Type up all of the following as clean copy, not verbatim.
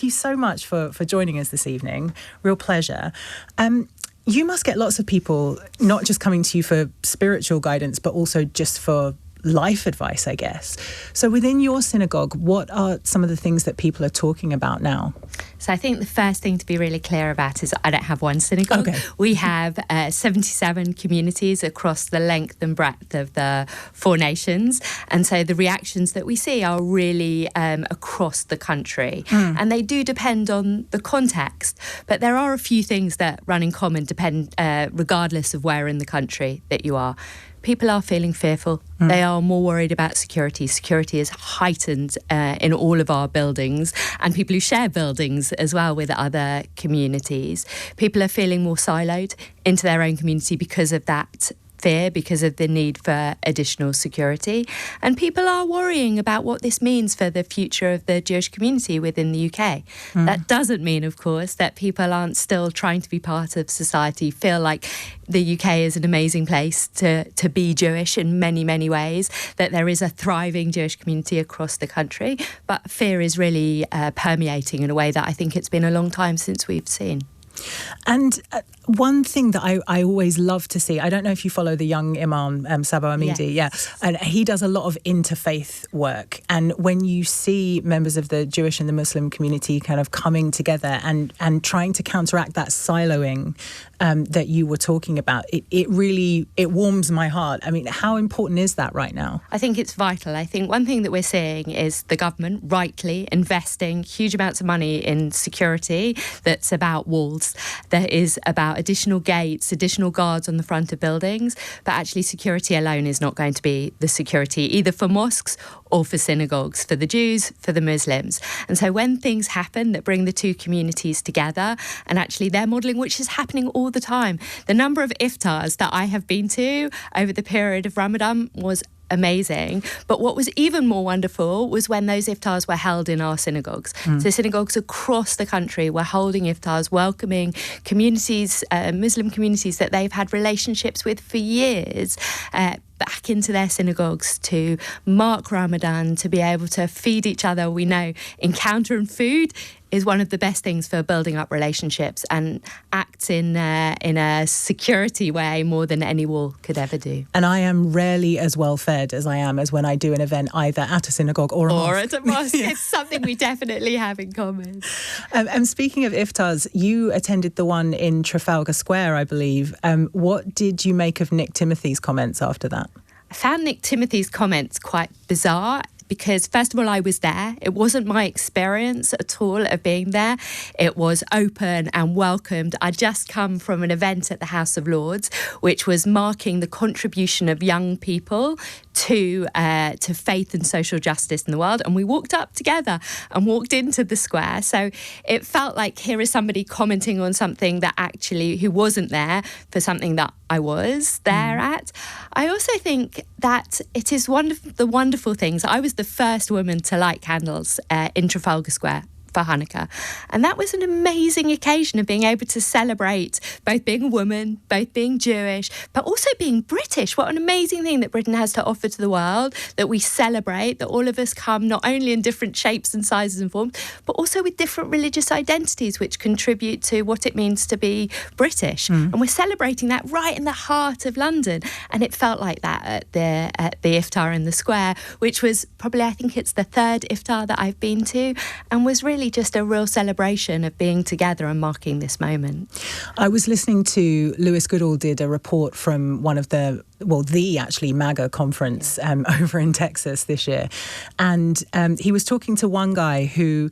you so much for joining us this evening. Real pleasure. You must get lots of people not just coming to you for spiritual guidance, but also just for life advice, I guess. So within your synagogue, what are some of the things that people are talking about now? So I think the first thing to be really clear about is I don't have one synagogue. Okay. We have 77 communities across the length and breadth of the 4 nations. And so the reactions that we see are really across the country. And they do depend on the context. But there are a few things that run in common, regardless of where in the country that you are. People are feeling fearful. They are more worried about security. Security is heightened in all of our buildings, and people who share buildings as well with other communities. People are feeling more siloed into their own community because of that fear, because of the need for additional security. And people are worrying about what this means for the future of the Jewish community within the UK. That doesn't mean, of course, that people aren't still trying to be part of society, feel like the UK is an amazing place to be Jewish in many, many ways, that there is a thriving Jewish community across the country. But fear is really permeating in a way that I think it's been a long time since we've seen. And one thing that I always love to see, I don't know if you follow the young Imam, Sabo Amidi, and he does a lot of interfaith work. And when you see members of the Jewish and the Muslim community kind of coming together and trying to counteract that siloing that you were talking about, it really warms my heart. I mean, how important is that right now? I think it's vital. I think one thing that we're seeing is the government rightly investing huge amounts of money in security that's about walls, that is about additional gates, additional guards on the front of buildings. But actually security alone is not going to be the security either for mosques or for synagogues, for the Jews, for the Muslims. And so when things happen that bring the two communities together, and actually they're modelling, which is happening all the time. The number of iftars that I have been to over the period of Ramadan was amazing. But what was even more wonderful was when those iftars were held in our synagogues. So synagogues across the country were holding iftars, welcoming communities, Muslim communities that they've had relationships with for years, back into their synagogues to mark Ramadan, to be able to feed each other. We know encounter and food is one of the best things for building up relationships and acts in a security way more than any wall could ever do. And I am rarely as well fed as I am as when I do an event either at a synagogue or a mosque. Or at a mosque. It's something we definitely have in common. And speaking of iftars, you attended the one in Trafalgar Square, I believe. What did you make of Nick Timothy's comments after that? I found Nick Timothy's comments quite bizarre, because first of all, I was there. It wasn't my experience at all of being there. It was open and welcomed. I'd just come from an event at the House of Lords, which was marking the contribution of young people to faith and social justice in the world. And we walked up together and walked into the square. So it felt like here is somebody commenting on something that actually, who wasn't there for something that I was there at. I also think that it is one of the wonderful things. I was the first woman to light candles in Trafalgar Square for Hanukkah. And that was an amazing occasion of being able to celebrate both being a woman, both being Jewish, but also being British. What an amazing thing that Britain has to offer to the world, that we celebrate, that all of us come not only in different shapes and sizes and forms, but also with different religious identities, which contribute to what it means to be British. And we're celebrating that right in the heart of London. And it felt like that at the Iftar in the square, which was probably, I think it's the third Iftar that I've been to, and was really just a real celebration of being together and marking this moment. I was listening to Lewis Goodall did a report from one of the actually MAGA conference over in Texas this year. And he was talking to one guy who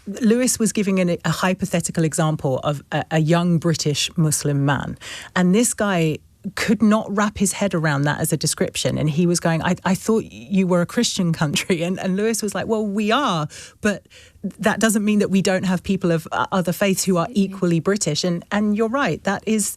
Lewis was giving a hypothetical example of a young British Muslim man. And this guy could not wrap his head around that as a description. And he was going, I thought you were a Christian country. And Lewis was like, well, we are, but that doesn't mean that we don't have people of other faiths who are equally British. And you're right, that is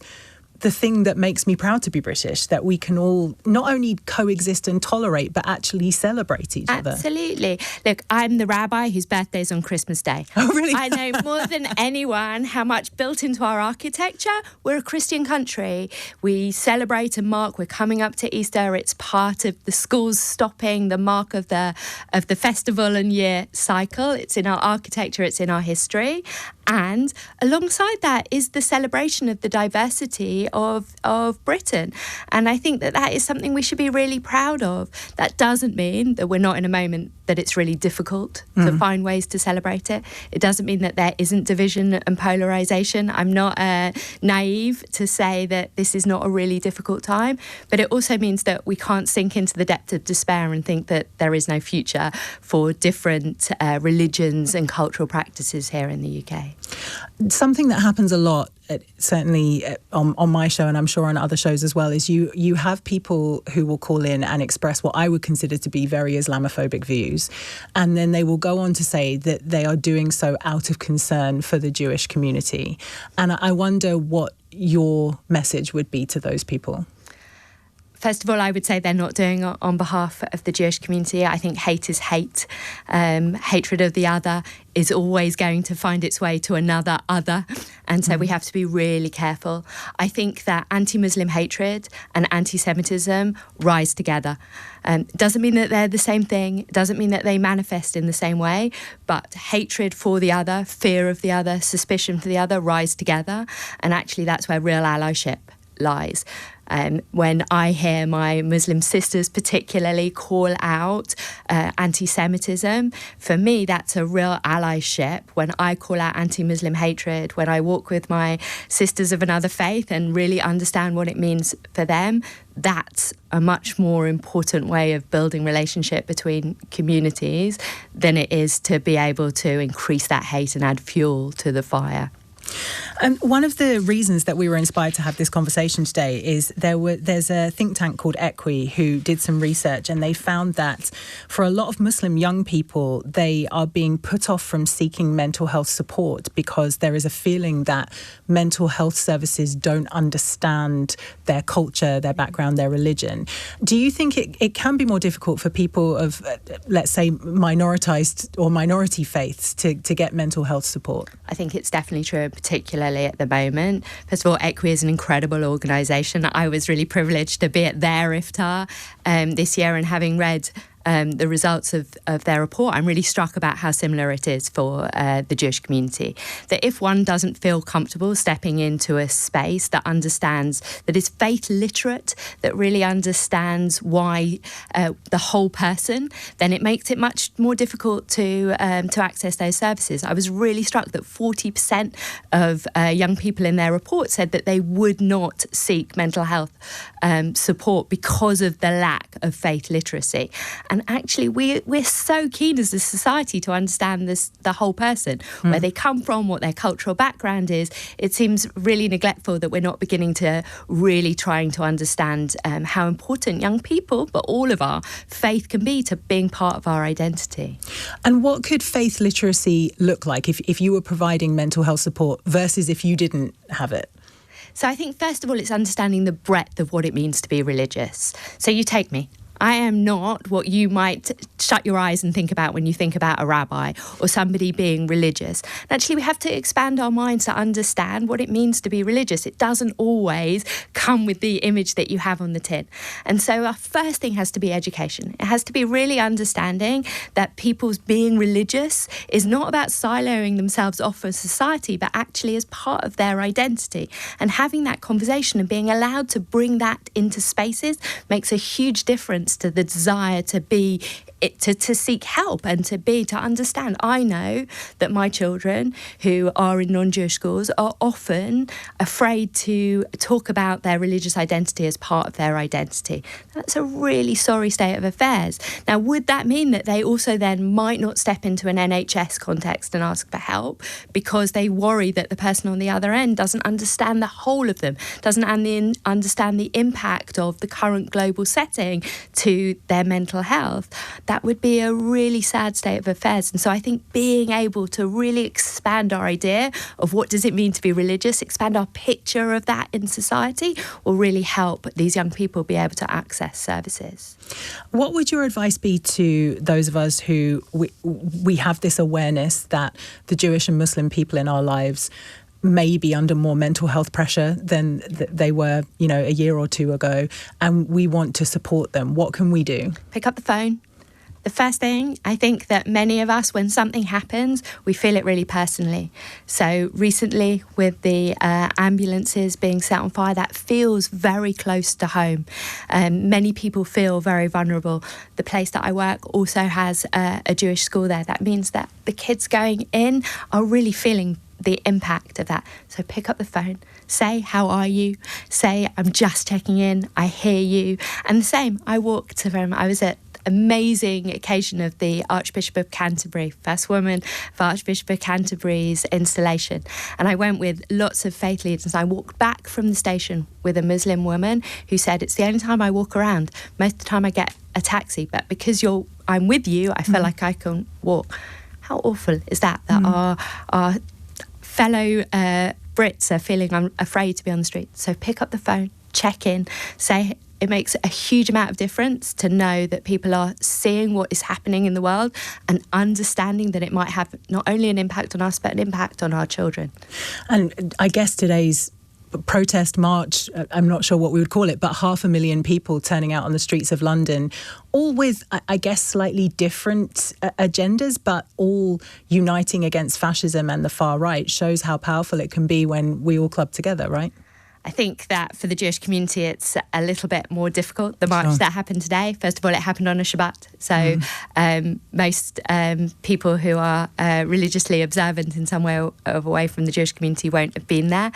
the thing that makes me proud to be British, that we can all not only coexist and tolerate, but actually celebrate each other. Absolutely. Look, I'm the rabbi whose birthday is on Christmas Day. Oh, really? I know more than anyone how much built into our architecture. We're a Christian country. We celebrate and mark. We're coming up to Easter. It's part of the schools stopping, the mark of the festival and year cycle. It's in our architecture. It's in our history. And alongside that is the celebration of the diversity of Britain. And I think that is something we should be really proud of. That doesn't mean that we're not in a moment that it's really difficult to find ways to celebrate it. It doesn't mean that there isn't division and polarisation. I'm not naive to say that this is not a really difficult time, but it also means that we can't sink into the depth of despair and think that there is no future for different religions and cultural practices here in the UK. Something that happens a lot, certainly on my show, and I'm sure on other shows as well, is you have people who will call in and express what I would consider to be very Islamophobic views, and then they will go on to say that they are doing so out of concern for the Jewish community. And I wonder what your message would be to those people. First of all, I would say they're not doing it on behalf of the Jewish community. I think hate is hate. Hatred of the other is always going to find its way to another other. And so we have to be really careful. I think that anti-Muslim hatred and anti-Semitism rise together. Doesn't mean that they're the same thing. Doesn't mean that they manifest in the same way. But hatred for the other, fear of the other, suspicion for the other rise together. And actually that's where real allyship lies. When I hear my Muslim sisters particularly call out anti-Semitism, for me that's a real allyship. When I call out anti-Muslim hatred, when I walk with my sisters of another faith and really understand what it means for them, that's a much more important way of building relationship between communities than it is to be able to increase that hate and add fuel to the fire. And one of the reasons that we were inspired to have this conversation today is there's a think tank called Equi who did some research, and they found that for a lot of Muslim young people, they are being put off from seeking mental health support because there is a feeling that mental health services don't understand their culture, their background, their religion. Do you think it can be more difficult for people of, let's say, minoritized or minority faiths to get mental health support? I think it's definitely true, particularly at the moment. First of all, Equi is an incredible organisation. I was really privileged to be at their Iftar this year, and having read the results of their report, I'm really struck about how similar it is for the Jewish community. That if one doesn't feel comfortable stepping into a space that understands, that is faith-literate, that really understands why the whole person, then it makes it much more difficult to access those services. I was really struck that 40% of young people in their report said that they would not seek mental health support because of the lack of faith literacy. And actually, we're so keen as a society to understand the whole person, where they come from, what their cultural background is. It seems really neglectful that we're not beginning to really trying to understand how important young people, but all of our faith can be to being part of our identity. And what could faith literacy look like if you were providing mental health support versus if you didn't have it? So I think, first of all, it's understanding the breadth of what it means to be religious. So you take me. I am not what you might shut your eyes and think about when you think about a rabbi or somebody being religious. And actually, we have to expand our minds to understand what it means to be religious. It doesn't always come with the image that you have on the tin. And so our first thing has to be education. It has to be really understanding that people's being religious is not about siloing themselves off from society, but actually as part of their identity. And having that conversation and being allowed to bring that into spaces makes a huge difference to the desire to be to seek help and to understand. I know that my children who are in non-Jewish schools are often afraid to talk about their religious identity as part of their identity. That's a really sorry state of affairs. Now, would that mean that they also then might not step into an NHS context and ask for help because they worry that the person on the other end doesn't understand the whole of them, doesn't understand the impact of the current global setting to their mental health? that would be a really sad state of affairs. And so I think being able to really expand our idea of what does it mean to be religious, expand our picture of that in society, will really help these young people be able to access services. What would your advice be to those of us who we have this awareness that the Jewish and Muslim people in our lives may be under more mental health pressure than they were, a year or two ago, and we want to support them? What can we do? Pick up the phone. The first thing, I think that many of us, when something happens, we feel it really personally. So recently, with the ambulances being set on fire, that feels very close to home. Many people feel very vulnerable. The place that I work also has a Jewish school there. That means that the kids going in are really feeling the impact of that. So pick up the phone, say, how are you? Say, I'm just checking in, I hear you. And the same, I walked to them. I was at amazing occasion of the Archbishop of Canterbury, first woman for Archbishop of Canterbury's installation. And I went with lots of faith leaders. I walked back from the station with a Muslim woman who said, it's the only time I walk around. Most of the time I get a taxi, but because I'm with you, I feel like I can walk. How awful is that? That our fellow Brits are feeling afraid to be on the street. So pick up the phone, check in, say. It makes a huge amount of difference to know that people are seeing what is happening in the world and understanding that it might have not only an impact on us, but an impact on our children. And I guess today's protest march, I'm not sure what we would call it, but 500,000 people turning out on the streets of London, all with, I guess, slightly different agendas, but all uniting against fascism and the far right, shows how powerful it can be when we all club together, right? I think that for the Jewish community, it's a little bit more difficult. The march that happened today, first of all, it happened on a Shabbat. So most people who are religiously observant in some way or away from the Jewish community won't have been there.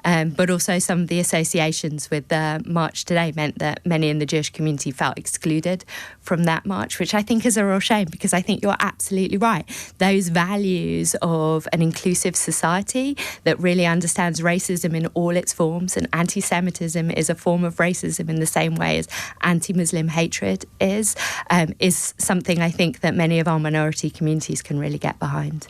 But also some of the associations with the march today meant that many in the Jewish community felt excluded from that march, which I think is a real shame, because I think you're absolutely right. Those values of an inclusive society that really understands racism in all its forms, and antisemitism is a form of racism in the same way as anti-Muslim hatred is something I think that many of our minority communities can really get behind.